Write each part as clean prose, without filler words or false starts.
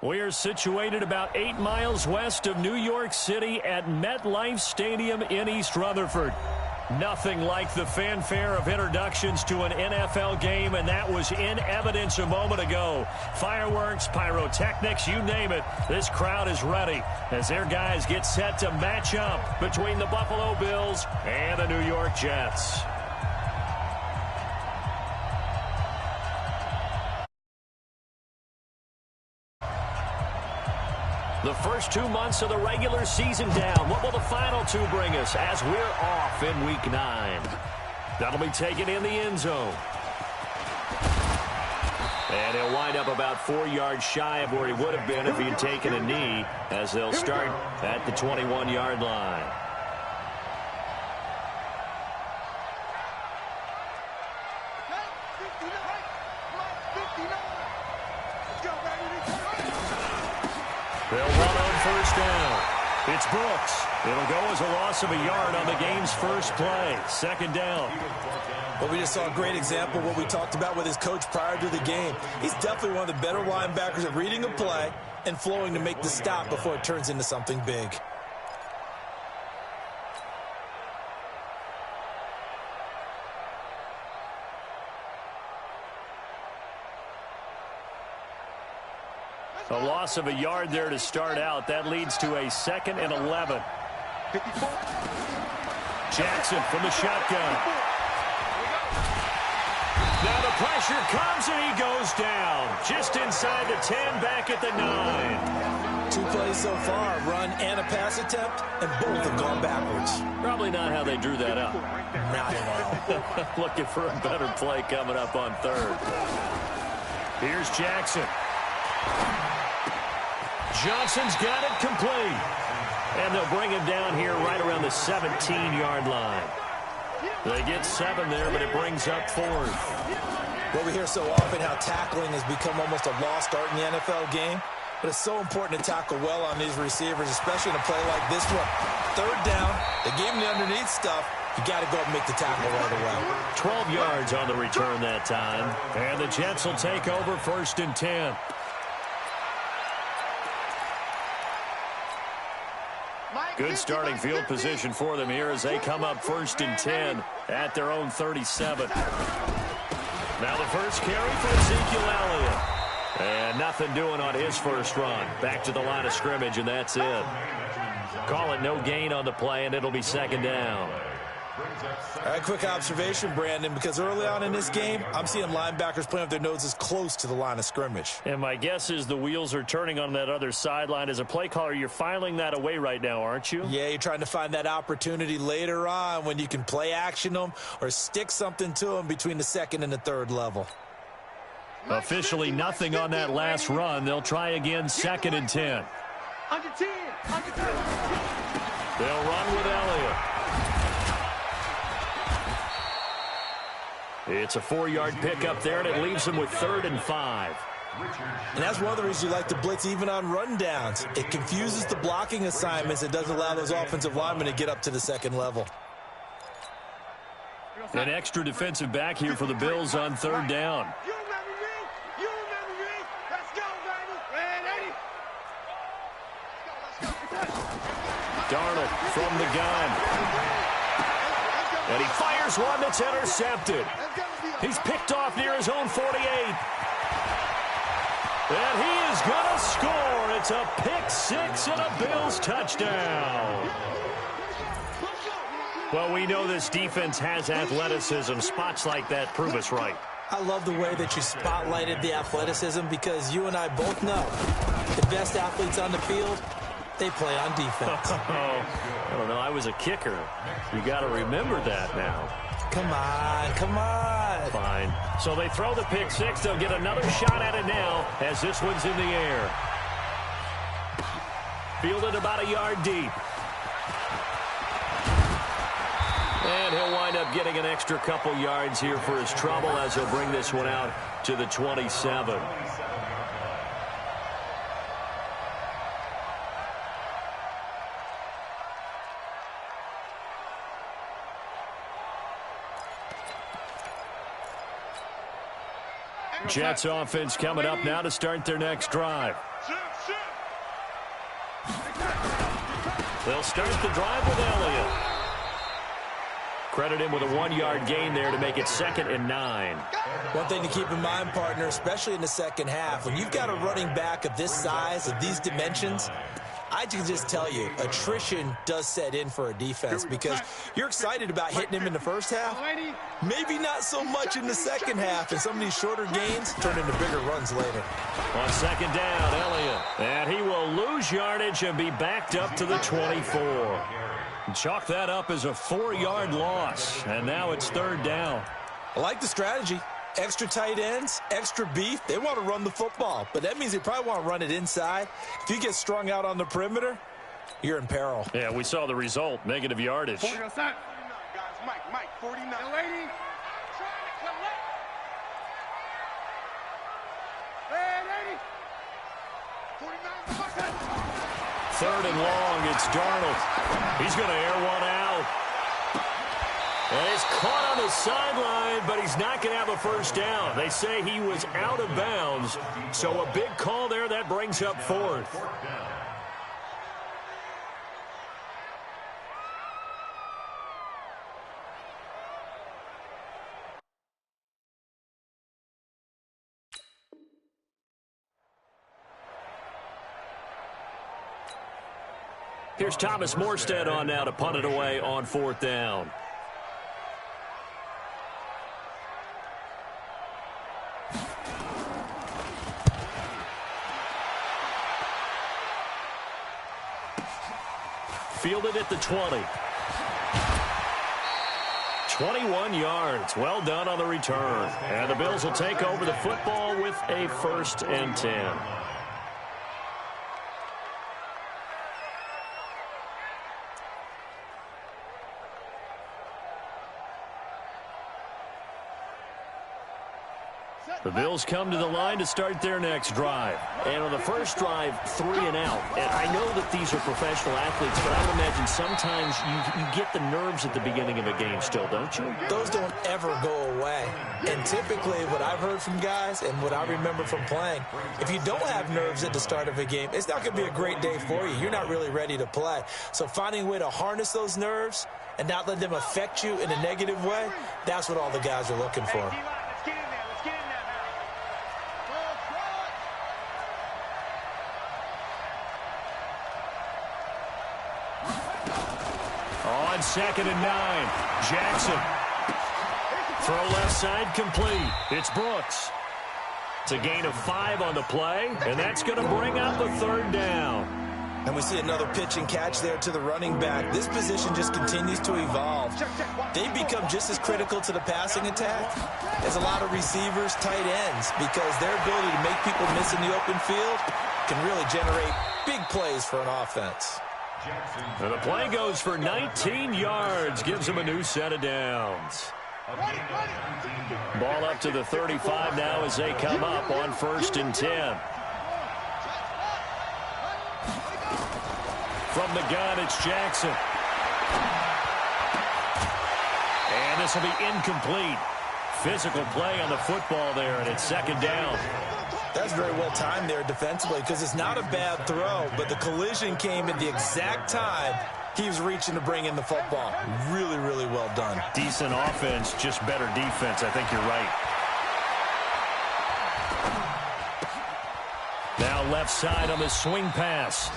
We are situated about 8 miles west of New York City at MetLife Stadium in East Rutherford. Nothing like the fanfare of introductions to an NFL game, and that was in evidence a moment ago. Fireworks, pyrotechnics, you name it. This crowd is ready as their guys get set to match up between the Buffalo Bills and the New York Jets. The first 2 months of the regular season down. What will the final 2 bring us as we're off in Week 9? That'll be taken in the end zone. And he'll wind up about 4 yards shy of where he would have been if he had taken a knee, as they'll start at the 21-yard line. They'll run on first down. It's Brooks. It'll go as a loss of a yard on the game's first play. Second down. Well, we just saw a great example of what we talked about with his coach prior to the game. He's definitely one of the better linebackers at reading a play and flowing to make the stop before it turns into something big. A loss of a yard there to start out. That leads to a 2nd and 11. Jackson from the shotgun. Now the pressure comes and he goes down. Just inside the 10, back at the 9. 2 plays so far, run and a pass attempt, and both have gone backwards. Probably not how they drew that up. Not at all. Looking for a better play coming up on 3rd. Here's Jackson. Johnson's got it complete. And they'll bring him down here right around the 17-yard line. They get 7 there, but it brings up 4th. Well, we hear so often how tackling has become almost a lost art in the NFL game. But it's so important to tackle well on these receivers, especially in a play like this one. 3rd down, they gave him the underneath stuff. You got to go and make the tackle right away. 12 yards on the return that time. And the Jets will take over 1st and 10. Good starting field position for them here as they come up 1st and 10 at their own 37. Now the first carry for Ezekiel Elliott. And nothing doing on his first run. Back to the line of scrimmage, and that's it. Call it no gain on the play, and it'll be 2nd down. All right, quick observation, Brandon, because early on in this game, I'm seeing linebackers playing with their noses close to the line of scrimmage. And my guess is the wheels are turning on that other sideline. As a play caller, you're filing that away right now, aren't you? Yeah, you're trying to find that opportunity later on when you can play action them or stick something to them between the 2nd and the 3rd level. Officially nothing on that last run. They'll try again 2nd and 10. Under 10. They'll run with Elliott. It's a 4-yard pickup there, and it leaves them with 3rd and 5. And that's one of the reasons you like to blitz even on rundowns. It confuses the blocking assignments. It doesn't allow those offensive linemen to get up to the 2nd level. An extra defensive back here for the Bills on 3rd down. Darnold from the gun. And he fires one that's intercepted. He's picked off near his own 48. And he is going to score. It's a pick 6 and a Bills touchdown. Well, we know this defense has athleticism. Spots like that prove us right. I love the way that you spotlighted the athleticism because you and I both know the best athletes on the field, they play on defense. I don't know. I was a kicker. You got to remember that now. Come on, come on. Fine. So they throw the pick 6. They'll get another shot at it now as this one's in the air. Fielded about a yard deep. And he'll wind up getting an extra couple yards here for his trouble as he'll bring this one out to the 27. Jets offense coming up now to start their next drive. They'll start the drive with Elliott. Credit him with a 1-yard gain there to make it 2nd and 9. One thing to keep in mind, partner, especially in the second half, when you've got a running back of this size, of these dimensions, I can just tell you, attrition does set in for a defense because you're excited about hitting him in the first half. Maybe not so much in the second half, and some of these shorter gains turn into bigger runs later. On 2nd down, Elliott. And he will lose yardage and be backed up to the 24. Chalk that up as a 4-yard loss, and now it's 3rd down. I like the strategy. Extra tight ends, extra beef. They want to run the football, but that means they probably want to run it inside. If you get strung out on the perimeter, you're in peril. Yeah, we saw the result, negative yardage. 49 guys. Mike, 49. The lady. Trying to collect. Red 80. 49. 3rd and long, it's Darnold. He's going to air one out. And he's caught on the sideline, but he's not going to have a first down. They say he was out of bounds, so a big call there. That brings up 4th. Here's Thomas Morstead on now to punt it away on 4th down. Fielded at the 20. 21 yards. Well done on the return. And the Bills will take over the football with a 1st and 10. The Bills come to the line to start their next drive. And on the first drive, 3 and out. And I know that these are professional athletes, but I would imagine sometimes you get the nerves at the beginning of a game still, don't you? Those don't ever go away. And typically what I've heard from guys and what I remember from playing, if you don't have nerves at the start of a game, it's not going to be a great day for you. You're not really ready to play. So finding a way to harness those nerves and not let them affect you in a negative way, that's what all the guys are looking for. On 2nd and 9, Jackson. Throw left side complete. It's Brooks. It's a gain of 5 on the play, and that's going to bring up the 3rd down. And we see another pitch and catch there to the running back. This position just continues to evolve. They become just as critical to the passing attack as a lot of receivers, tight ends, because their ability to make people miss in the open field can really generate big plays for an offense. And the play goes for 19 yards, gives him a new set of downs. Ball up to the 35 now as they come up on 1st and 10. From the gun, it's Jackson. And this will be incomplete. Physical play on the football there, and it's 2nd down. That's very well timed there defensively because it's not a bad throw, but the collision came at the exact time he was reaching to bring in the football. Really, really well done. Decent offense, just better defense. I think you're right. Now left side on the swing pass.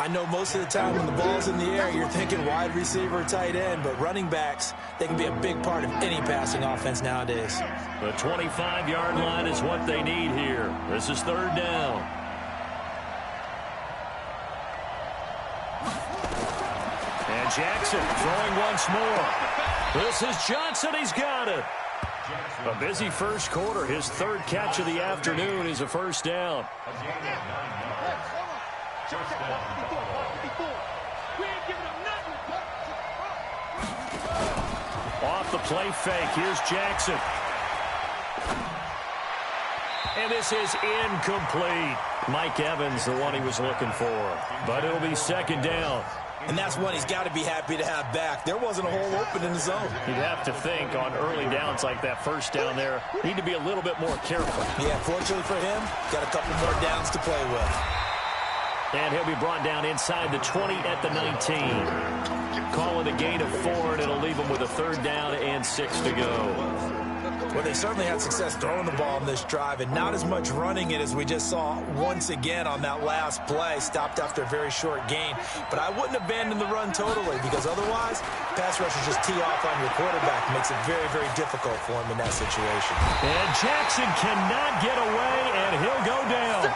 I know most of the time when the ball's in the air, you're thinking wide receiver, tight end, but running backs, they can be a big part of any passing offense nowadays. The 25-yard line is what they need here. This is 3rd down. And Jackson throwing once more. This is Johnson. He's got it. A busy first quarter. His 3rd catch of the afternoon is a 1st down. Off the play fake. Here's Jackson. And this is incomplete. Mike Evans, the one he was looking for. But it'll be 2nd down. And that's one he's got to be happy to have back. There wasn't a hole open in the zone. You'd have to think on early downs like that 1st down there, need to be a little bit more careful. Yeah, fortunately for him, got a couple more downs to play with. And he'll be brought down inside the 20 at the 19. Calling a gain of 4, and it'll leave him with a 3rd down and 6 to go. Well, they certainly had success throwing the ball in this drive, and not as much running it as we just saw once again on that last play. Stopped after a very short gain. But I wouldn't abandon the run totally, because otherwise, pass rushers just tee off on your quarterback. Makes it very, very difficult for him in that situation. And Jackson cannot get away, and he'll go down.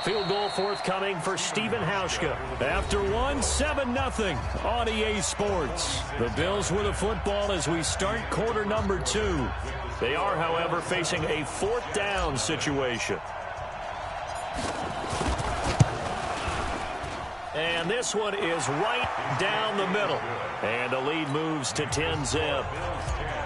Field goal forthcoming for Stephen Hauschka. After one, 7-0 on EA Sports. The Bills with a football as we start quarter number 2. They are, however, facing a 4th down situation. And this one is right down the middle. And the lead moves to 10-zip.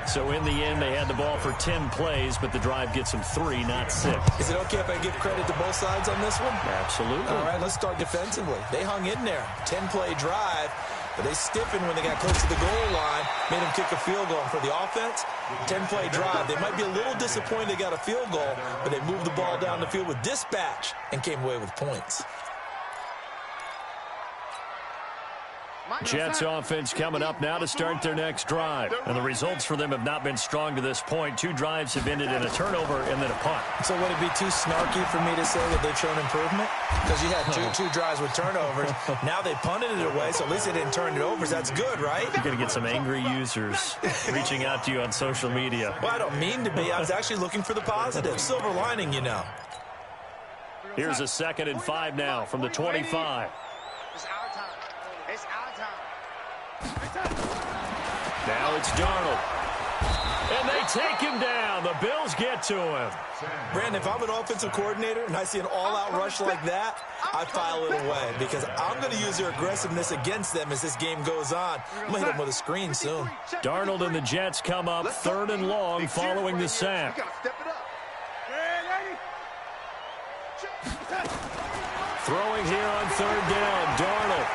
So in the end, they had the ball for 10 plays, but the drive gets them 3, not 6. Is it okay if I give credit to both sides on this one? Absolutely. All right, let's start defensively. They hung in there. 10-play drive, but they stiffened when they got close to the goal line, made them kick a field goal. And for the offense, 10-play drive. They might be a little disappointed they got a field goal, but they moved the ball down the field with dispatch and came away with points. Jets offense coming up now to start their next drive. And the results for them have not been strong to this point. 2 drives have ended in a turnover and then a punt. So would it be too snarky for me to say that they've shown improvement? Because you had two drives with turnovers. Now they punted it away, so at least they didn't turn it over. So that's good, right? You're going to get some angry users reaching out to you on social media. Well, I don't mean to be. I was actually looking for the positive. Silver lining, you know. Here's a 2nd and 5 now from the 25. It's our time. It's our time. Now it's Darnold. And they take him down. The Bills get to him. Brandon, if I'm an offensive coordinator and I see an all-out rush like that, I file it away because I'm going to use their aggressiveness against them as this game goes on. I'm going to hit them with a screen soon. Darnold and the Jets come up 3rd and long following the sack. Throwing here on 3rd down, Darnold.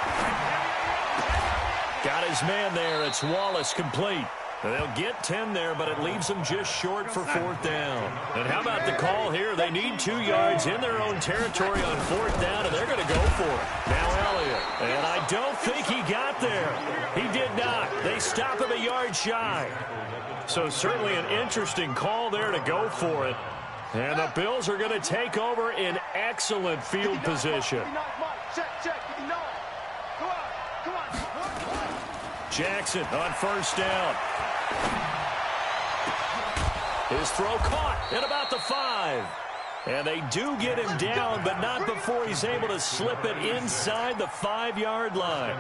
Got his man there. It's Wallace complete. They'll get 10 there, but it leaves them just short for 4th down. And how about the call here? They need 2 yards in their own territory on 4th down, and they're going to go for it. Now Elliott. And I don't think he got there. He did not. They stop him a yard shy. So certainly an interesting call there to go for it. And the Bills are going to take over in excellent field position. Jackson on 1st down. His throw caught at about the 5. And they do get him down, but not before he's able to slip it inside the 5-yard line.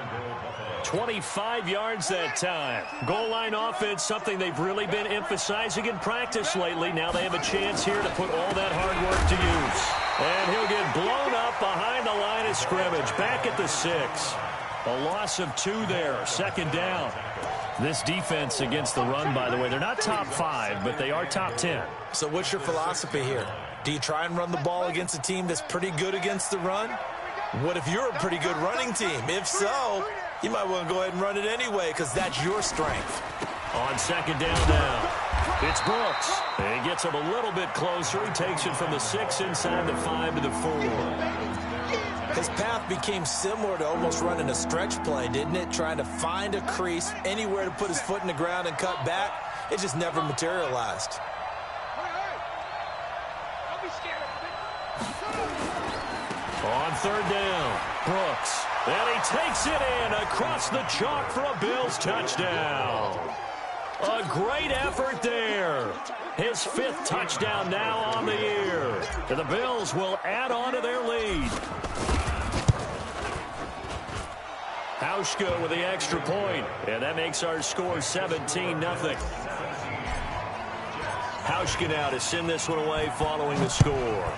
25 yards that time. Goal line offense, something they've really been emphasizing in practice lately. Now they have a chance here to put all that hard work to use. And he'll get blown up behind the line of scrimmage. Back at the 6. A loss of 2 there. 2nd down. This defense against the run, by the way, they're not top 5, but they are top 10. So what's your philosophy here? Do you try and run the ball against a team that's pretty good against the run? What if you're a pretty good running team? If so, you might want to go ahead and run it anyway because that's your strength. On 2nd down now, it's Brooks. And he gets him a little bit closer. He takes it from the 6 inside the 5 to the 4. His path became similar to almost running a stretch play, didn't it? Trying to find a crease, anywhere to put his foot in the ground and cut back. It just never materialized. On 3rd down, Brooks. And he takes it in across the chalk for a Bills touchdown. A great effort there. His 5th touchdown now on the year. And the Bills will add on to their lead. Hauschka with the extra point. And that makes our score 17-0. Hauschka now to send this one away following the score.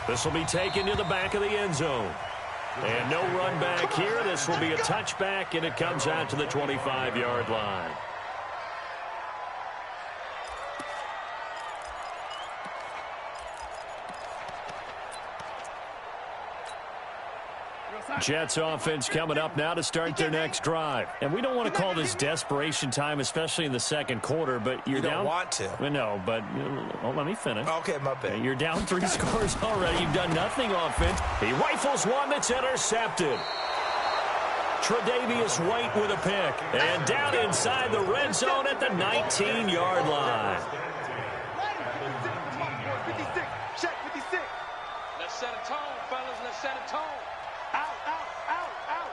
This will be taken to the back of the end zone. And no run back here. This will be a touchback, and it comes out to the 25-yard line. Jets offense coming up now to start their next drive. And we don't want to call this desperation time, especially in the second quarter, but you're down. You don't want to. No, but let me finish. Okay, my bad. You're down 3 scores already. You've done nothing offense. He rifles one that's intercepted. Tre'Davious White with a pick. And down inside the red zone at the 19-yard line. 56. Check 56. Let's set a tone, fellas. Let's set a tone. Out, out, out, out.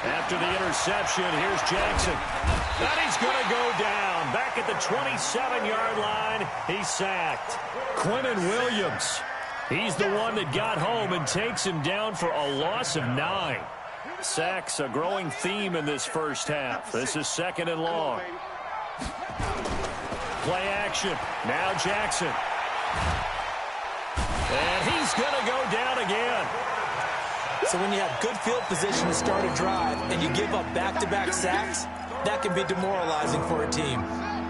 After the interception, here's Jackson. And he's going to go down. Back at the 27-yard line, he's sacked. Quinnen Williams, he's the one that got home and takes him down for a loss of 9. Sacks, a growing theme in this first half. This is 2nd and long. Play action. Now Jackson. And he's going to go down again. So when you have good field position to start a drive and you give up back-to-back sacks, that can be demoralizing for a team.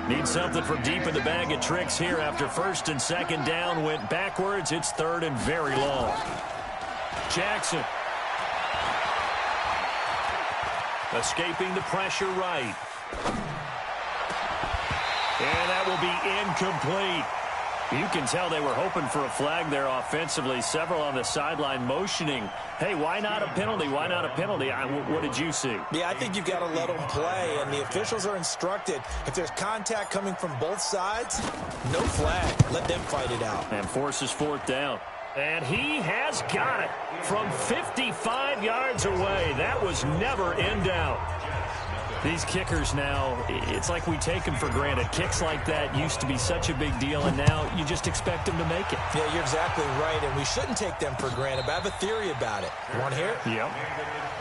Need something from deep in the bag of tricks here after 1st and 2nd down went backwards. It's 3rd and very long. Jackson. Escaping the pressure right. And that will be incomplete. You can tell they were hoping for a flag there offensively. Several on the sideline motioning. Hey, why not a penalty? Why not a penalty? What did you see? Yeah, I think you've got to let them play, and the officials are instructed. If there's contact coming from both sides, no flag. Let them fight it out. And forces 4th down. And he has got it from 55 yards away. That was never in doubt. These kickers now, it's like we take them for granted. Kicks like that used to be such a big deal, and now you just expect them to make it. Yeah, you're exactly right, and we shouldn't take them for granted, but I have a theory about it. You want to hear it? Yep.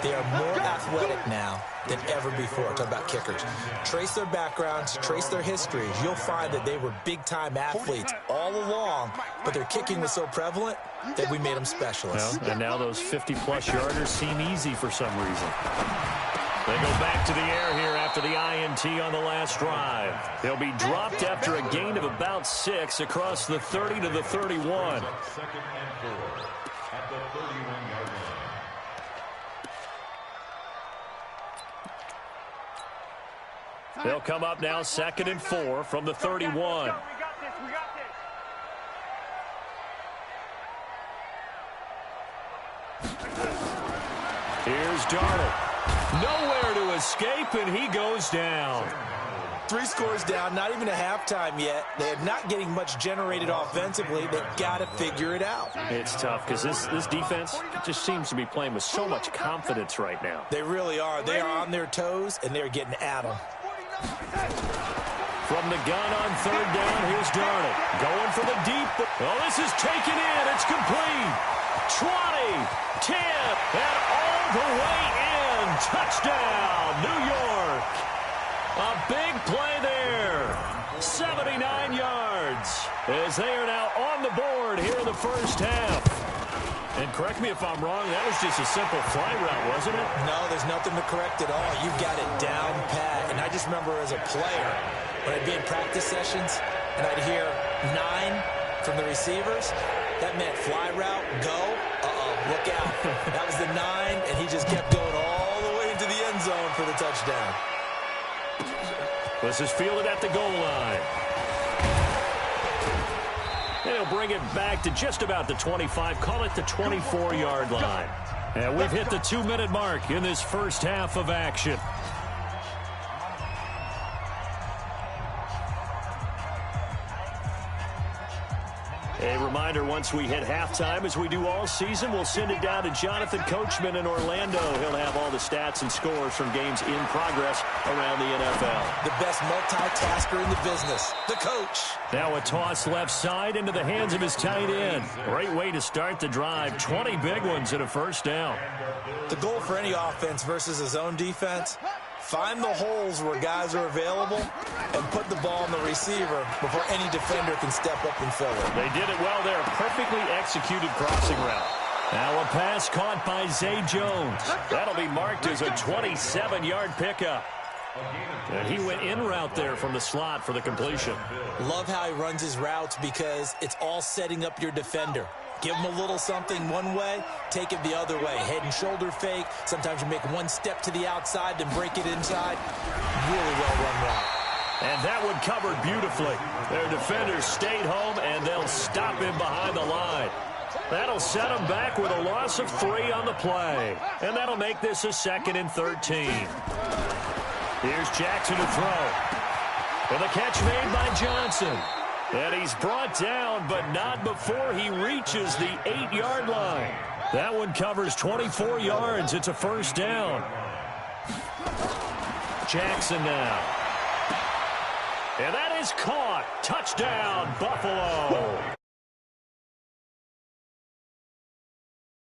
They are more athletic now than ever before. Talk about kickers. Trace their backgrounds, trace their histories. You'll find that they were big-time athletes all along, but their kicking was so prevalent that we made them specialists. Well, and now those 50-plus yarders seem easy for some reason. They go back to the air here after the INT on the last drive. They'll be dropped after a gain of about 6 across the 30 to the 31. They'll come up now 2nd and 4 from the 31. We got this. Here's Darnold. Nowhere to escape, and he goes down. 3 scores down, not even a halftime yet. They're not getting much generated offensively. They've got to figure it out. It's tough because this defense just seems to be playing with so much confidence right now. They really are. They are on their toes, and they're getting at them. From the gun on 3rd down, here's Darnold. Going for the deep. Oh, this is taken in. It's complete. 20, 10, and all the way in. Touchdown, New York. A big play there. 79 yards as they are now on the board here in the first half. And correct me if I'm wrong, that was just a simple fly route, wasn't it? No, there's nothing to correct at all. You've got it down pat. And I just remember as a player, when I'd be in practice sessions and I'd hear 9 from the receivers, that meant fly route, go, look out. That was the 9, and he just kept going all the way into the end zone for the touchdown. This is fielded at the goal line. They'll bring it back to just about the 25, call it the 24-yard line. And we've hit the 2-minute mark in this first half of action. A reminder, once we hit halftime, as we do all season, we'll send it down to Jonathan Coachman in Orlando. He'll have all the stats and scores from games in progress around the NFL. The best multitasker in the business, the coach. Now a toss left side into the hands of his tight end. Great way to start the drive. 20 big ones and a first down. The goal for any offense versus his own defense, find the holes where guys are available and put the ball on the receiver before any defender can step up and fill it. They did it well there. Perfectly executed crossing route. Now a pass caught by Zay Jones. That'll be marked as a 27-yard pickup. And he went in route there from the slot for the completion. Love how he runs his routes because it's all setting up your defender. Give him a little something one way, take it the other way. Head and shoulder fake. Sometimes you make one step to the outside, then break it inside. Really well-run route. And that one covered beautifully. Their defenders stayed home, and they'll stop him behind the line. That'll set him back with a loss of 3 on the play. And that'll make this a 2nd and 13. Here's Jackson to throw. With a catch made by Johnson. And he's brought down, but not before he reaches the 8-yard line. That one covers 24 yards. It's a first down. Jackson now. And that is caught. Touchdown, Buffalo.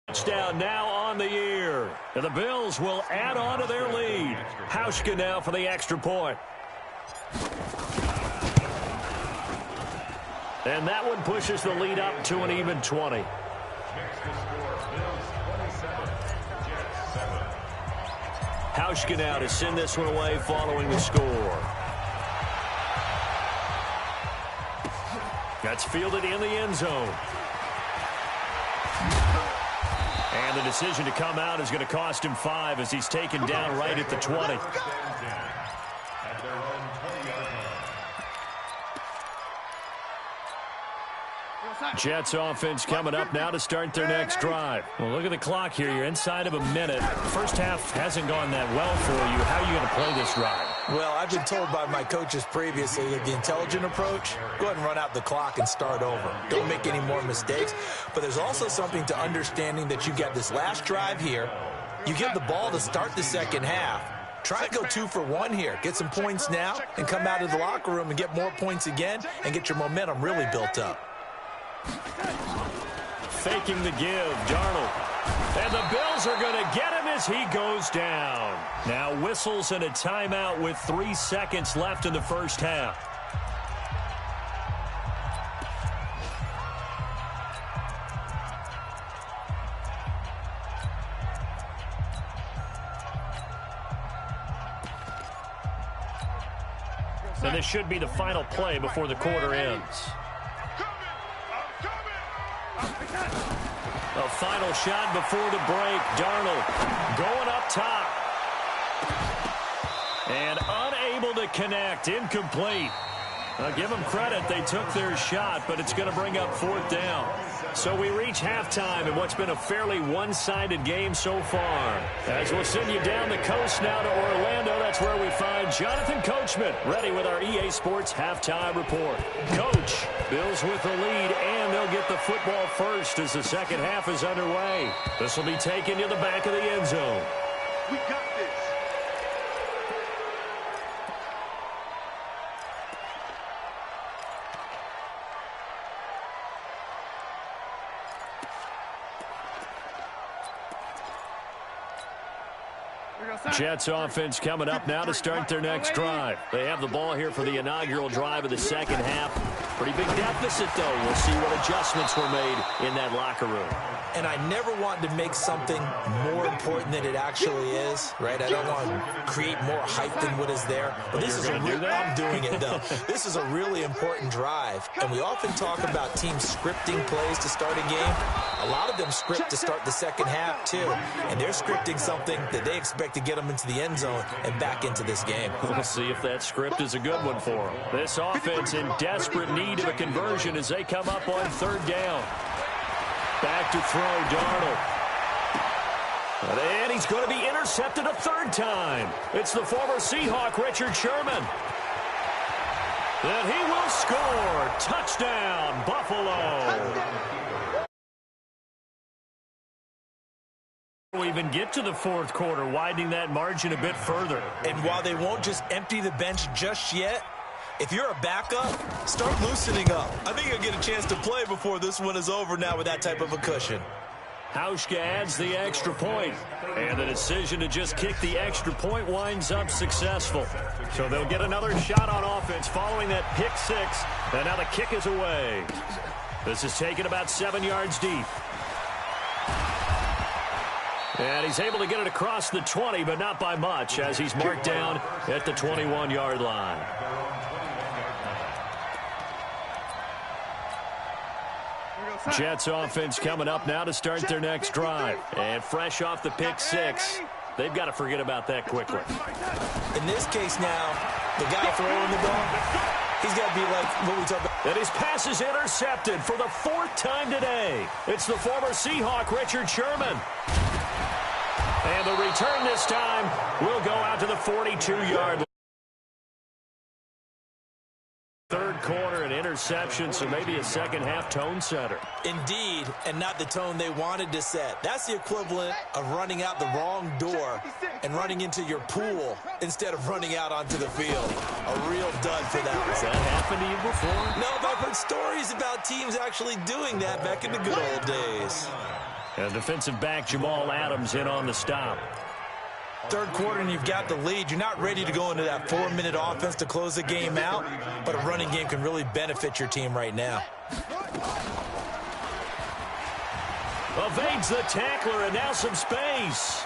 Touchdown now on the year. And the Bills will add on to their lead. Hauschka now for the extra point. And that one pushes the lead up to an even 20. Hauschka now to send this one away following the score. That's fielded in the end zone. And the decision to come out is going to cost him 5 as he's taken down right at the 20. Jets offense coming up now to start their next drive. Well, look at the clock here. You're inside of a minute. First half hasn't gone that well for you. How are you going to play this drive? Well, I've been told by my coaches previously that the intelligent approach, go ahead and run out the clock and start over. Don't make any more mistakes. But there's also something to understanding that you got this last drive here. You get the ball to start the second half. Try to go 2 for 1 here. Get some points now and come out of the locker room and get more points again and get your momentum really built up. Faking the give, Darnold. And the Bills are going to get him as he goes down. Now whistles and a timeout with 3 seconds left in the first half. And this should be the final play before the quarter ends. A final shot before the break. Darnold going up top. And unable to connect. Incomplete. I'll give them credit. They took their shot, but it's going to bring up 4th down. So we reach halftime in what's been a fairly one-sided game so far. As we'll send you down the coast now to Orlando, that's where we find Jonathan Coachman, ready with our EA Sports Halftime Report. Coach, Bills with the lead, and they'll get the football first as the second half is underway. This will be taken to the back of the end zone. We got this. Jets offense coming up now to start their next drive. They have the ball here for the inaugural drive of the second half. Pretty big deficit, though. We'll see what adjustments were made in that locker room. And I never want to make something more important than it actually is, right? I don't want to create more hype than what is there. But this is I'm doing it, though. This is a really important drive. And we often talk about teams scripting plays to start a game. A lot of them script to start the second half, too. And they're scripting something that they expect to get them into the end zone and back into this game. We'll see if that script is a good one for them. This offense in desperate need of a conversion as they come up on 3rd down. Back to throw, Darnold. And he's going to be intercepted a 3rd time. It's the former Seahawk, Richard Sherman. And he will score. Touchdown, Buffalo. We even get to the 4th quarter, widening that margin a bit further. And while they won't just empty the bench just yet, if you're a backup, start loosening up. I think you'll get a chance to play before this one is over now with that type of a cushion. Hauschka adds the extra point. And the decision to just kick the extra point winds up successful. So they'll get another shot on offense following that pick 6. And now the kick is away. This is taken about 7 yards deep. And he's able to get it across the 20, but not by much, as he's marked down at the 21-yard line. Jets offense coming up now to start their next drive. And fresh off the pick six, they've got to forget about that quickly. In this case now, the guy throwing the ball, he's got to be like what we talked about. And his pass is intercepted for the 4th time today. It's the former Seahawk, Richard Sherman. And the return this time will go out to the 42-yard line. Third quarter, an interception, so maybe a second-half tone setter. Indeed, and not the tone they wanted to set. That's the equivalent of running out the wrong door and running into your pool instead of running out onto the field. A real dud for that one. Has that happened to you before? No, but I've heard stories about teams actually doing that back in the good old days. And defensive back Jamal Adams in on the stop. Third quarter and you've got the lead. You're not ready to go into that 4-minute offense to close the game out, but a running game can really benefit your team right now. Evades the tackler and now some space.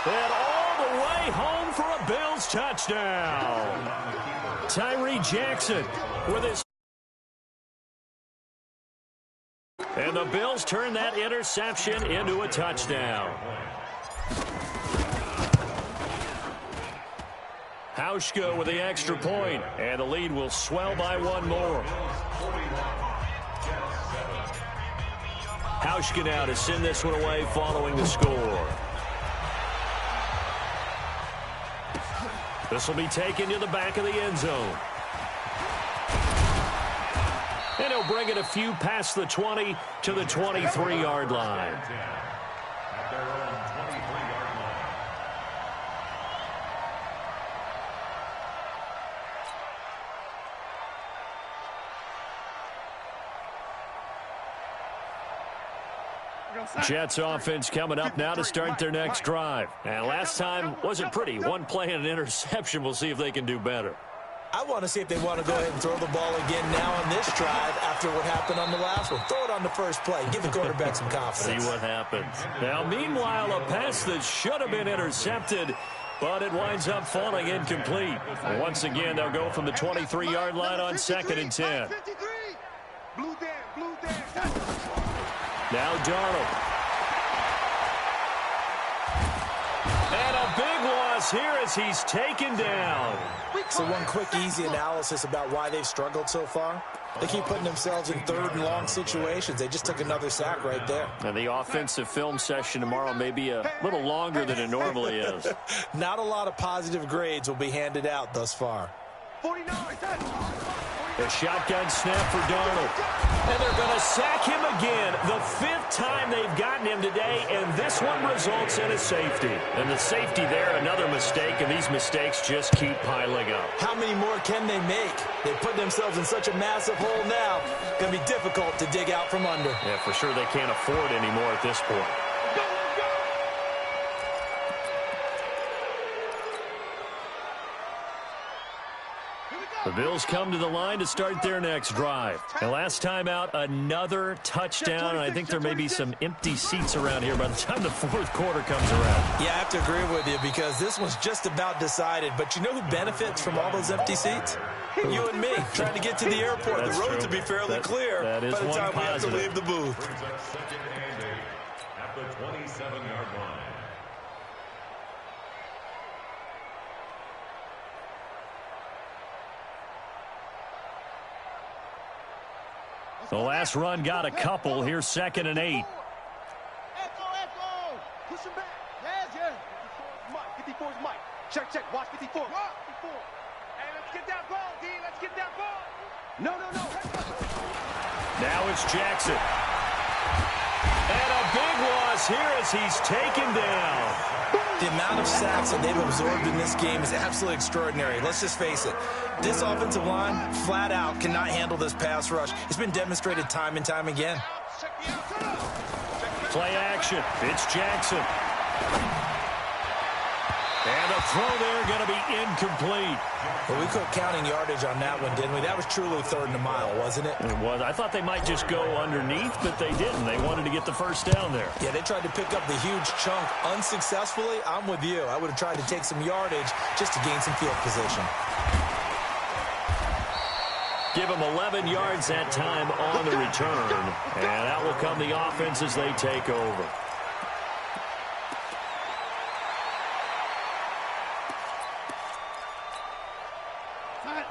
And all the way home for a Bills touchdown. Tyree Jackson with his. And the Bills turn that interception into a touchdown. Hauschka with the extra point, and the lead will swell by one more. Hauschka now to send this one away following the score. This will be taken to the back of the end zone. And he'll bring it a few past the 20 to the 23-yard line. Jets offense coming up now to start their next drive. And last time wasn't pretty. One play and an interception. We'll see if they can do better. I want to see if they want to go ahead and throw the ball again now on this drive after what happened on the last one. Throw it on the first play. Give the quarterback some confidence. See what happens. Now, meanwhile, a pass that should have been intercepted, but it winds up falling incomplete. Once again, they'll go from the 23-yard line on 2nd and 10. Now Darnold. And a big loss here as he's taken down. So one quick, easy analysis about why they've struggled so far. They keep putting themselves in third and long situations. They just took another sack right there. And the offensive film session tomorrow may be a little longer than it normally is. Not a lot of positive grades will be handed out thus far. A shotgun snap for Darnold. And they're going to sack him again. The 5th time they've gotten him today, and this one results in a safety. And the safety there, another mistake, and these mistakes just keep piling up. How many more can they make? They put themselves in such a massive hole now. Going to be difficult to dig out from under. Yeah, for sure they can't afford anymore at this point. The Bills come to the line to start their next drive. And last time out, another touchdown. And I think there may be some empty seats around here by the time the 4th quarter comes around. Yeah, I have to agree with you because this one's just about decided. But you know who benefits from all those empty seats? You and me, trying to get to the airport. That's the roads true. will be fairly clear that is by the one time positive. we have to leave the booth. At the 27-yard line. The last run got a couple. Here's 2nd and 8. Push him back. Yes. 54 is Mike. Check. Watch 54. 54. Hey, let's get that ball, D. Let's get that ball. No. Now it's Jackson. And a big loss here as he's taken down. The amount of sacks that they've absorbed in this game is absolutely extraordinary. Let's just face it. This offensive line, flat out, cannot handle this pass rush. It's been demonstrated time and time again. Play action. It's Jackson. And the throw there going to be incomplete. Well, we quit counting yardage on that one, didn't we? That was truly third and a mile, wasn't it? It was. I thought they might just go underneath, but they didn't. They wanted to get the first down there. Yeah, they tried to pick up the huge chunk unsuccessfully. I'm with you. I would have tried to take some yardage just to gain some field position. Give them 11 yards that time on the return. And out will come the offense as they take over.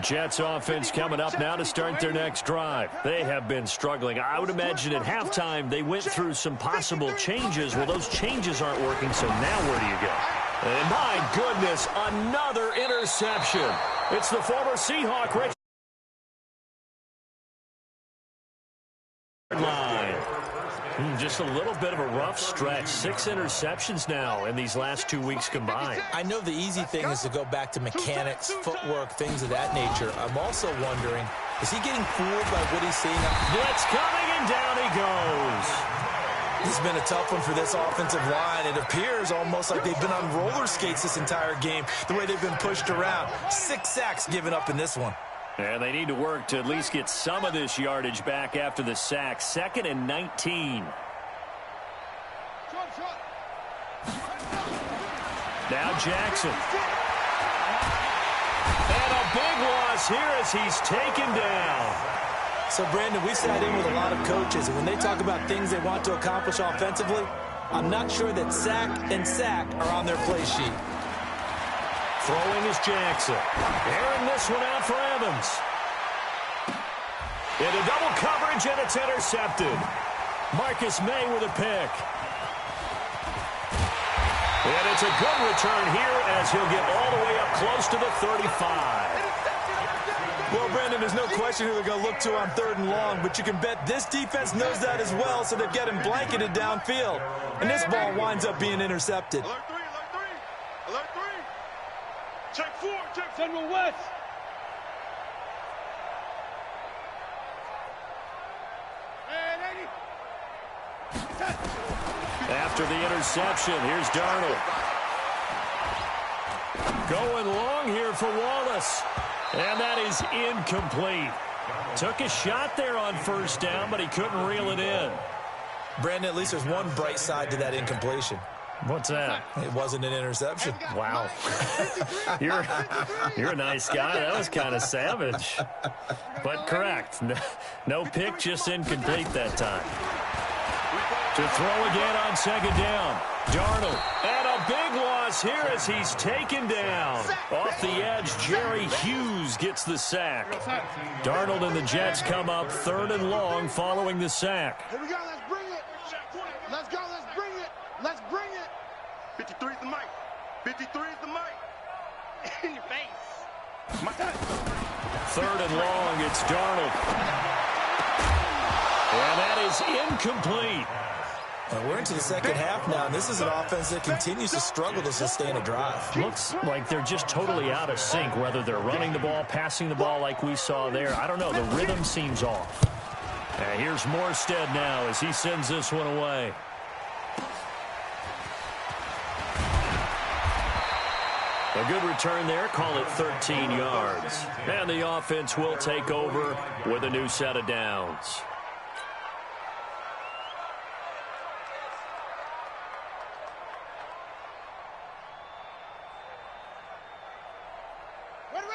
Jets offense coming up now to start their next drive. They have been struggling. I would imagine at halftime they went through some possible changes. Well, those changes aren't working, so now where do you go? And my goodness, another interception. It's the former Seahawk, Richard line. Just a little bit of a rough stretch. 6 interceptions now in these last 2 weeks combined. I know the easy thing is to go back to mechanics, footwork, things of that nature. I'm also wondering, is he getting fooled by what he's seeing? Blitz coming, and down he goes. This has been a tough one for this offensive line. It appears almost like they've been on roller skates this entire game, the way they've been pushed around. 6 sacks given up in this one. And they need to work to at least get some of this yardage back after the sack. 2nd and 19. Now Jackson. And a big loss here as he's taken down. So, Brandon, we sat in with a lot of coaches, and when they talk about things they want to accomplish offensively, I'm not sure that sack and sack are on their play sheet. Throwing is Jackson. Airing this one out for Evans. Into double coverage, and it's intercepted. Marcus May with a pick. And it's a good return here as he'll get all the way up close to the 35. Well, Brandon, there's no question who they're going to look to on 3rd and long, but you can bet this defense knows that as well, so they're getting blanketed downfield. And this ball winds up being intercepted. Alert 3, alert 3, alert 3. Check 4, check Central West. After the interception, here's Darnold. Going long here for Wallace. And that is incomplete. Took a shot there on 1st down, but he couldn't reel it in. Brandon, at least there's one bright side to that incompletion. What's that? It wasn't an interception. Wow. You're a nice guy. That was kind of savage. But correct. No pick, just incomplete that time. To throw again on 2nd down. Darnold. And a big loss here as he's taken down. Off the edge, Jerry Hughes gets the sack. Darnold and the Jets come up 3rd and long following the sack. Here we go, let's bring it. Let's go, let's bring it. Let's bring it. 53 is the mic. 53 is the mic. In your face. My time. 3rd and long, it's Darnold. And that is incomplete. And we're into the second half now, and this is an offense that continues to struggle to sustain a drive. Looks like they're just totally out of sync, whether they're running the ball, passing the ball like we saw there. I don't know. The rhythm seems off. And here's Morstead now as he sends this one away. A good return there. Call it 13 yards. And the offense will take over with a new set of downs.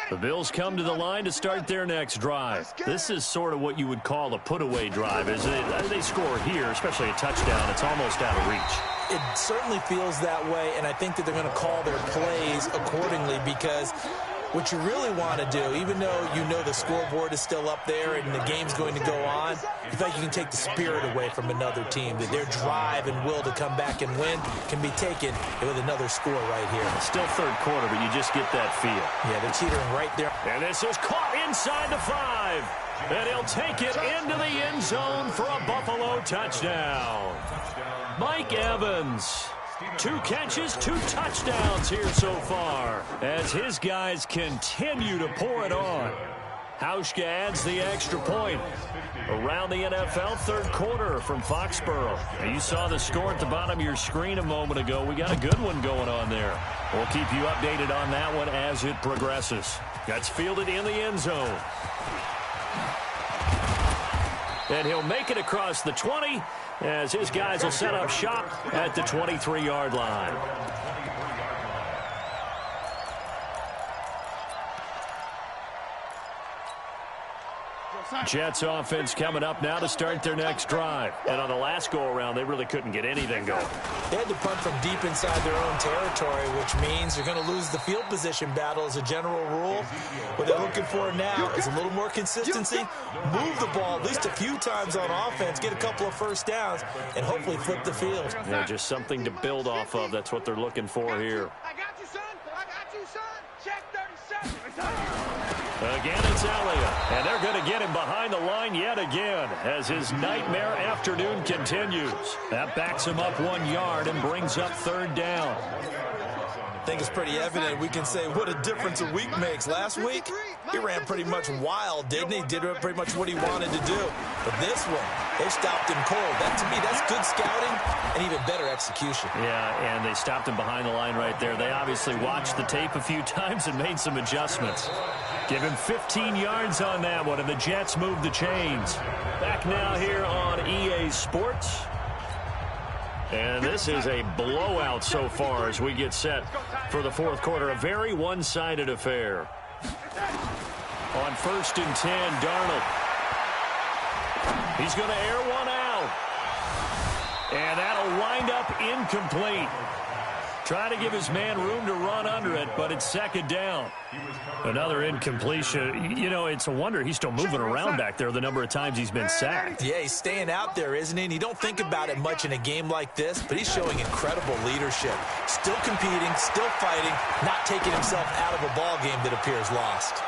The Bills come to the line to start their next drive. This is sort of what you would call a put-away drive, isn't it? They score here, especially a touchdown. It's almost out of reach. It certainly feels that way, and I think that they're going to call their plays accordingly because what you really want to do, even though you know the scoreboard is still up there and the game's going to go on, you feel like you can take the spirit away from another team, that their drive and will to come back and win can be taken with another score right here. It's still 3rd quarter, but you just get that feel. Yeah, they're teetering right there. And this is caught inside the 5. And he'll take it into the end zone for a Buffalo touchdown. Mike Evans. 2 catches, 2 touchdowns here so far as his guys continue to pour it on. Hauschka adds the extra point. Around the NFL third quarter from Foxborough. Now, you saw the score at the bottom of your screen a moment ago. We got a good one going on there. We'll keep you updated on that one as it progresses. That's fielded in the end zone. And he'll make it across the 20 as his guys will set up shop at the 23-yard line. Jets offense coming up now to start their next drive. And on the last go-around, they really couldn't get anything going. They had to punt from deep inside their own territory, which means you're going to lose the field position battle as a general rule. What they're looking for now is a little more consistency, move the ball at least a few times on offense, get a couple of first downs, and hopefully flip the field. Yeah, just something to build off of. That's what they're looking for here. I got you, son. I got you, son. Check 37. Again, it's Elliott, and they're going to get him behind the line yet again as his nightmare afternoon continues. That backs him up 1 yard and brings up third down. I think it's pretty evident. We can say what a difference a week makes. Last week, he ran pretty much wild, didn't he? Did pretty much what he wanted to do. But this one, they stopped him cold. That, to me, that's good scouting and even better execution. Yeah, and they stopped him behind the line right there. They obviously watched the tape a few times and made some adjustments. Give him 15 yards on that one, and the Jets move the chains. Back now here on EA Sports. And this is a blowout so far as we get set for the fourth quarter. A very one-sided affair. On 1st and 10, Darnold. He's going to air one out. And that'll wind up incomplete. Trying to give his man room to run under it, but it's second down. Another incompletion. You know, it's a wonder he's still moving around back there the number of times he's been sacked. Yeah, he's staying out there, isn't he? And you don't think about it much in a game like this, but he's showing incredible leadership. Still competing, still fighting, not taking himself out of a ball game that appears lost.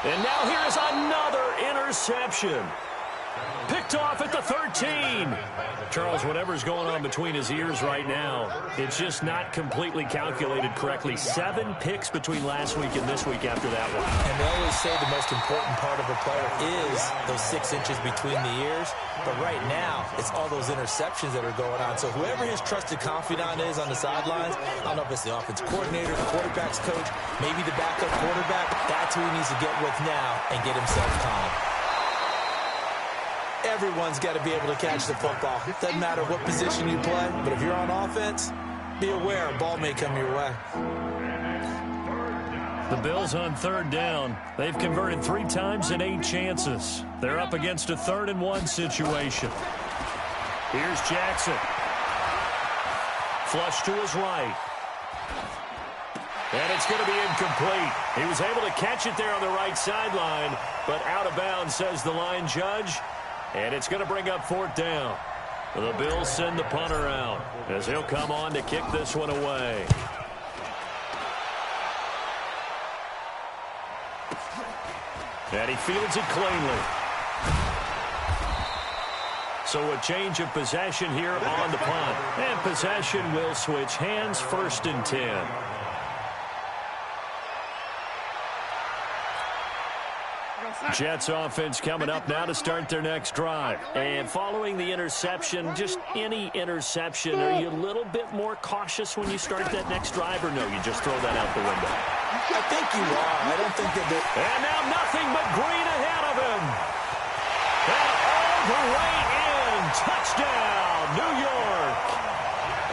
And now here's another interception. Picked off at the 13. Charles, whatever's going on between his ears right now, it's just not completely calculated correctly. 7 picks between last week and this week after that one. And they always say the most important part of a player is those 6 inches between the ears. But right now, it's all those interceptions that are going on. So whoever his trusted confidant is on the sidelines, I don't know if it's the offensive coordinator, the quarterback's coach, maybe the backup quarterback, that's who he needs to get with now and get himself calm. Everyone's got to be able to catch the football. Doesn't matter what position you play, but if you're on offense, be aware a ball may come your way. The Bills on third down. They've converted 3 times in 8 chances. They're up against a 3rd and 1 situation. Here's Jackson. Flush to his right. And it's going to be incomplete. He was able to catch it there on the right sideline, but out of bounds, says the line judge. And it's going to bring up 4th down. The Bills send the punter out as he'll come on to kick this one away. And he fields it cleanly. So a change of possession here on the punt. And possession will switch hands, 1st and 10. Jets offense coming up now to start their next drive. And following the interception, just any interception, are you a little bit more cautious when you start that next drive, or no, you just throw that out the window? I think you are. I don't think that And now nothing but green ahead of him. And all the way in. Touchdown, New York.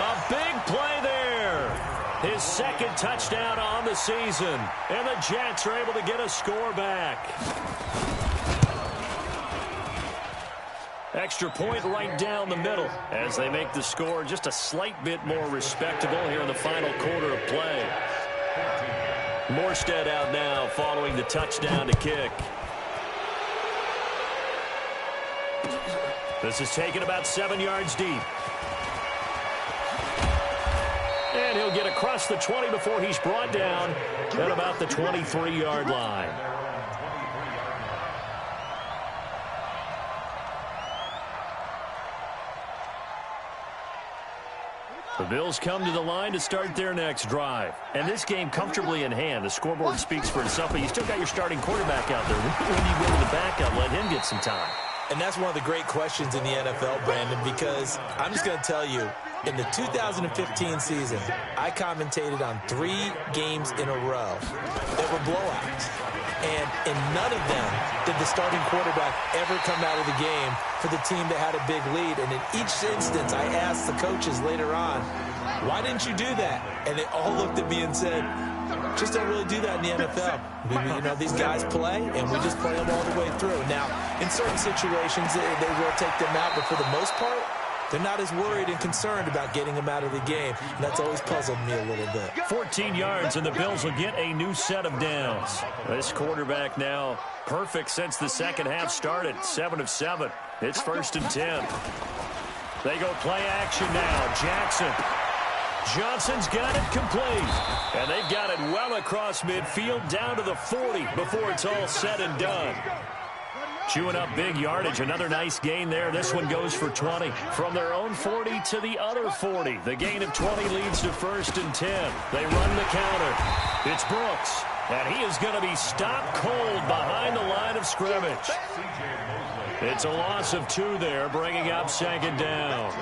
A big play there. His 2nd touchdown on the season. And the Jets are able to get a score back. Extra point right down the middle as they make the score just a slight bit more respectable here in the final quarter of play. Morstead out now following the touchdown to kick. This is taken about 7 yards deep. And he'll get across the 20 before he's brought down at about the 23-yard line. The Bills come to the line to start their next drive. And this game comfortably in hand. The scoreboard speaks for itself, but you still got your starting quarterback out there. When you go to the backup, let him get some time. And that's one of the great questions in the NFL, Brandon, because I'm just going to tell you, in the 2015 season, I commentated on 3 games in a row that were blowouts. And in none of them did the starting quarterback ever come out of the game for the team that had a big lead. And in each instance, I asked the coaches later on, why didn't you do that? And they all looked at me and said, just don't really do that in the NFL. These guys play, and we just play them all the way through. Now, in certain situations, they will take them out, but for the most part, they're not as worried and concerned about getting them out of the game. And that's always puzzled me a little bit. 14 yards, and the Bills will get a new set of downs. This quarterback now perfect since the second half started. 7 of 7. It's 1st and 10. They go play action now. Jackson. Johnson's got it complete. And they've got it well across midfield down to the 40 before it's all said and done. Chewing up big yardage. Another nice gain there. This one goes for 20. From their own 40 to the other 40. The gain of 20 leads to 1st and 10. They run the counter. It's Brooks. And he is going to be stopped cold behind the line of scrimmage. It's a loss of 2 there, bringing up 2nd down.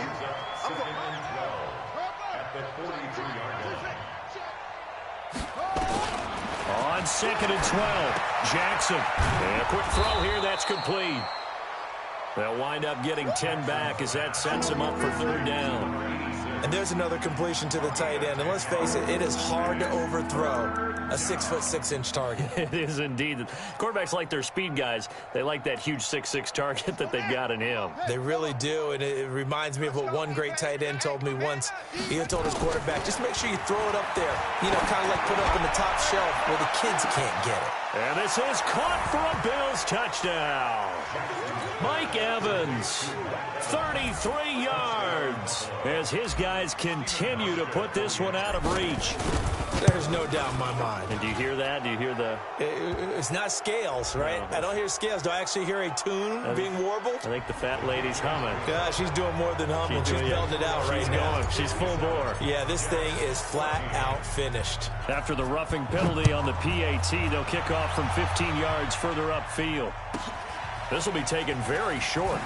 On 2nd and 12, Jackson. And a quick throw here, that's complete. They'll wind up getting 10 back as that sets them up for 3rd down. And there's another completion to the tight end. And let's face it, it is hard to overthrow a 6'6" target. It is indeed. Quarterbacks like their speed guys. They like that huge 6'6" target that they've got in him. They really do, and it reminds me of what one great tight end told me once. He had told his quarterback, just make sure you throw it up there, kind of like put it up on the top shelf where the kids can't get it. And this is caught for a Bills touchdown. Mike Evans, 33 yards, as his guys continue to put this one out of reach. There's no doubt in my mind. And do you hear that? Do you hear the... It's not scales, right? No. I don't hear scales. Do I actually hear a tune being warbled? I think the fat lady's humming. Yeah, she's doing more than humming. She's belting it out right now. She's full bore. Yeah, this thing is flat out finished. After the roughing penalty on the PAT, they'll kick off from 15 yards further upfield. This will be taken very short.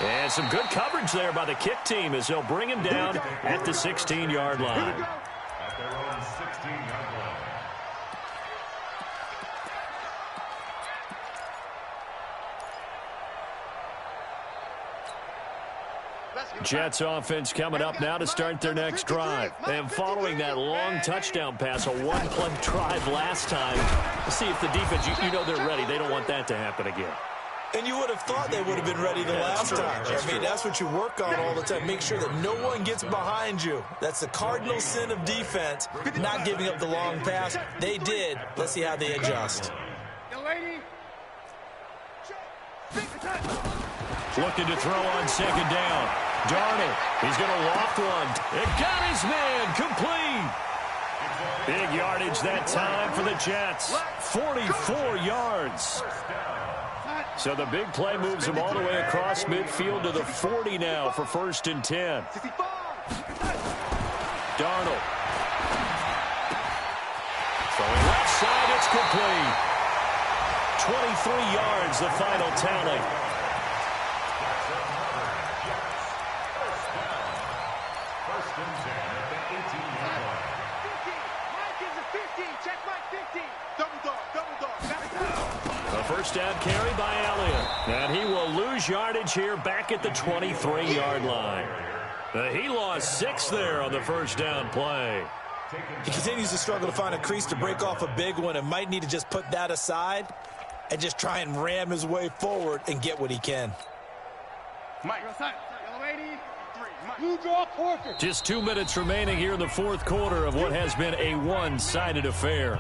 And some good coverage there by the kick team as they'll bring him down at the 16-yard line. At their own 16-yard line. Jets offense coming up now to start their next drive. And following that long touchdown pass, a one-play drive last time, let's see if the defense, they're ready. They don't want that to happen again. And you would have thought they would have been ready the last time. That's what you work on all the time. Make sure that no one gets behind you. That's the cardinal sin of defense, not giving up the long pass. They did. Let's see how they adjust. Looking to throw on 2nd down. Darnold, he's going to loft one. It got his man complete. Big yardage that time for the Jets. 44 yards. So the big play moves him all the way across midfield to the 40 now for 1st and 10. Darnold. Throwing left side, it's complete. 23 yards, the final tally. First and 10 at the 18-yard line. Mike is a 50. Check Mike 50. Double dog. A first down carry by Elliott. And he will lose yardage here back at the 23-yard line. He lost 6 there on the first down play. He continues to struggle to find a crease to break off a big one and might need to just put that aside and just try and ram his way forward and get what he can. Mike. Just 2 minutes remaining here in the 4th quarter of what has been a one-sided affair.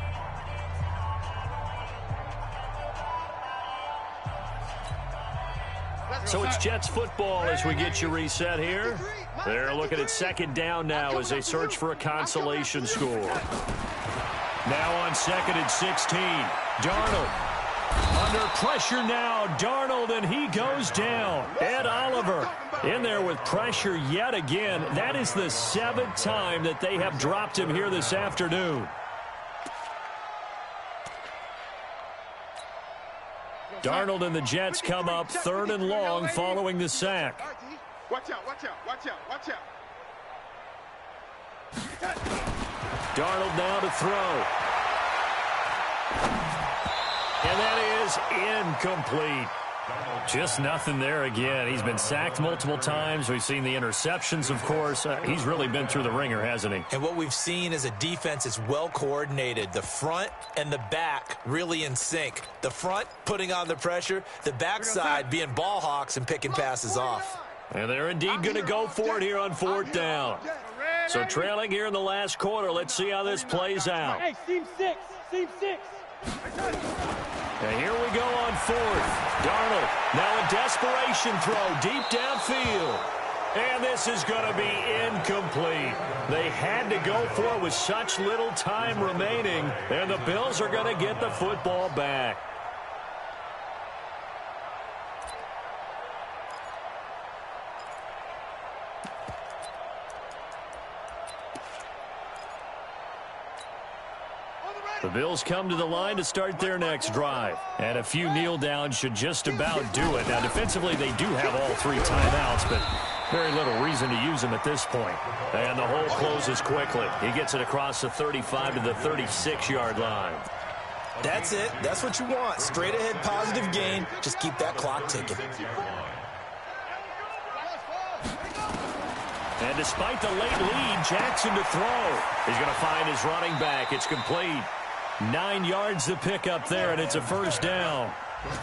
So it's Jets football as we get you reset here. They're looking at 2nd down now as they search for a consolation score. Now on 2nd and 16. Darnold. Under pressure now, Darnold, and he goes down. Ed Oliver In there with pressure yet again. That is the 7th time that they have dropped him here this afternoon. Darnold and the Jets come up 3rd and long following the sack. Watch out, watch out, watch out, watch out. Darnold now to throw. And that is incomplete. Just nothing there again. He's been sacked multiple times. We've seen the interceptions, of course. He's really been through the ringer, hasn't he? And what we've seen is a defense that's well coordinated. The front and the back really in sync. The front putting on the pressure, the backside being ball hawks and picking passes off. And they're indeed going to go for it here on 4th down. So trailing here in the last quarter. Let's see how this plays out. Hey, seam 6. Seam 6. And here we go on 4th. Darnold now a desperation throw deep downfield. And this is going to be incomplete. They had to go for it with such little time remaining. And the Bills are going to get the football back. The Bills come to the line to start their next drive. And a few kneel downs should just about do it. Now, defensively, they do have all 3 timeouts, but very little reason to use them at this point. And the hole closes quickly. He gets it across the 35 to the 36-yard line. That's it. That's what you want. Straight ahead positive gain. Just keep that clock ticking. And despite the late lead, Jackson to throw. He's going to find his running back. It's complete. 9 yards to pick up there, and it's a 1st down.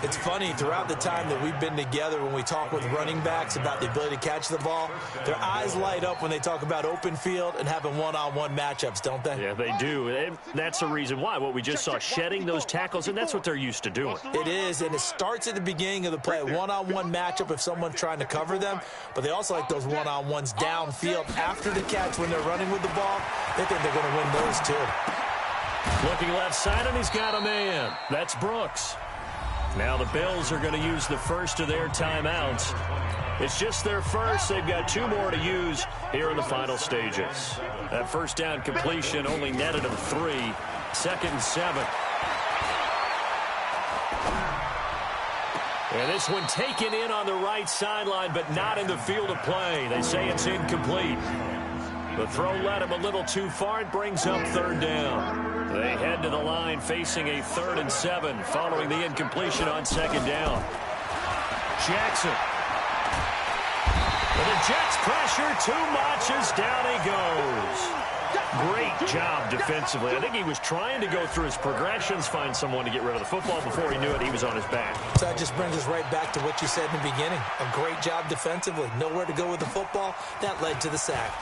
It's funny, throughout the time that we've been together, when we talk with running backs about the ability to catch the ball, their eyes light up when they talk about open field and having one-on-one matchups, don't they? Yeah, they do. And that's the reason why. What we just saw, shedding those tackles, and that's what they're used to doing. It is, and it starts at the beginning of the play. One-on-one matchup if someone's trying to cover them, but they also like those one-on-ones downfield after the catch when they're running with the ball. They think they're going to win those too. Looking left side, and he's got a man. That's Brooks. Now the Bills are going to use the first of their timeouts. It's just their first. They've got 2 more to use here in the final stages. That 1st down completion only netted them 3. 2nd and 7. And this one taken in on the right sideline, but not in the field of play. They say it's incomplete. The throw led him a little too far. It brings up 3rd down. They head to the line facing a 3rd and 7 following the incompletion on 2nd down. Jackson. And the Jets pressure too much as down he goes. Great job defensively. I think he was trying to go through his progressions, find someone to get rid of the football. Before he knew it, he was on his back. So that just brings us right back to what you said in the beginning. A great job defensively. Nowhere to go with the football. That led to the sack.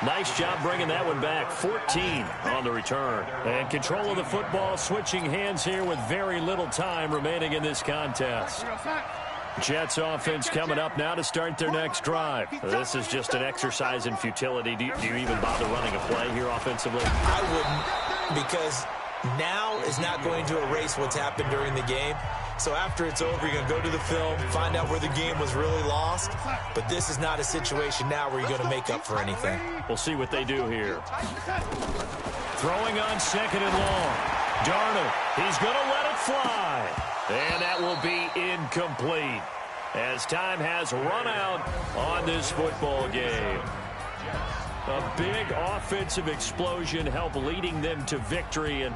Nice job bringing that one back. 14 on the return. And control of the football, switching hands here with very little time remaining in this contest. Jets offense coming up now to start their next drive. This is just an exercise in futility. Do you even bother running a play here offensively? I wouldn't, because now is not going to erase what's happened during the game. So after it's over, you're going to go to the film, find out where the game was really lost. But this is not a situation now where you're going to make up for anything. We'll see what they do here. Throwing on 2nd and long. Darnold, he's going to let it fly. And that will be incomplete as time has run out on this football game. A big offensive explosion helped leading them to victory. And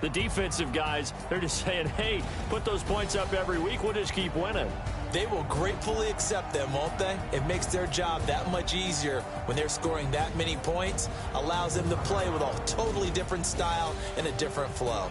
the defensive guys, they're just saying, hey, put those points up every week. We'll just keep winning. They will gratefully accept them, won't they? It makes their job that much easier when they're scoring that many points. Allows them to play with a totally different style and a different flow.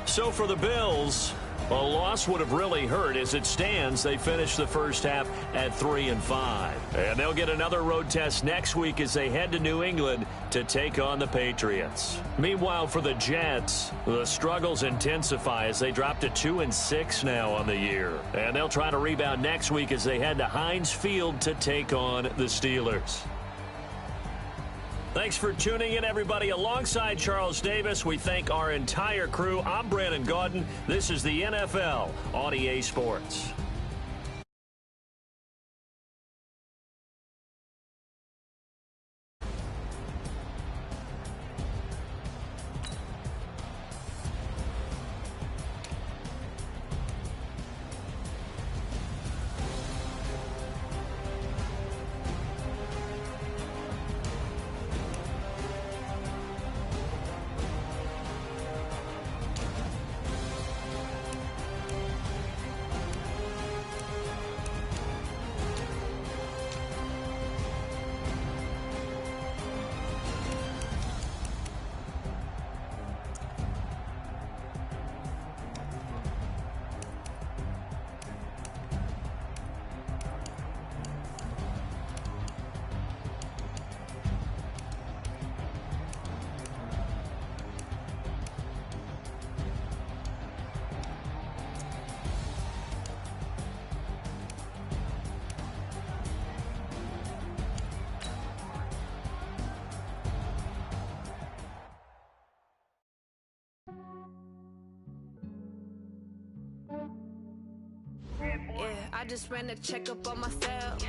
So for the Bills, a loss would have really hurt. As it stands, they finished the first half at 3-5. And they'll get another road test next week as they head to New England to take on the Patriots. Meanwhile, for the Jets, the struggles intensify as they drop to 2-6 now on the year. And they'll try to rebound next week as they head to Heinz Field to take on the Steelers. Thanks for tuning in, everybody. Alongside Charles Davis, we thank our entire crew. I'm Brandon Gaudin. This is the NFL on EA Sports. Yeah, I just ran a checkup on myself.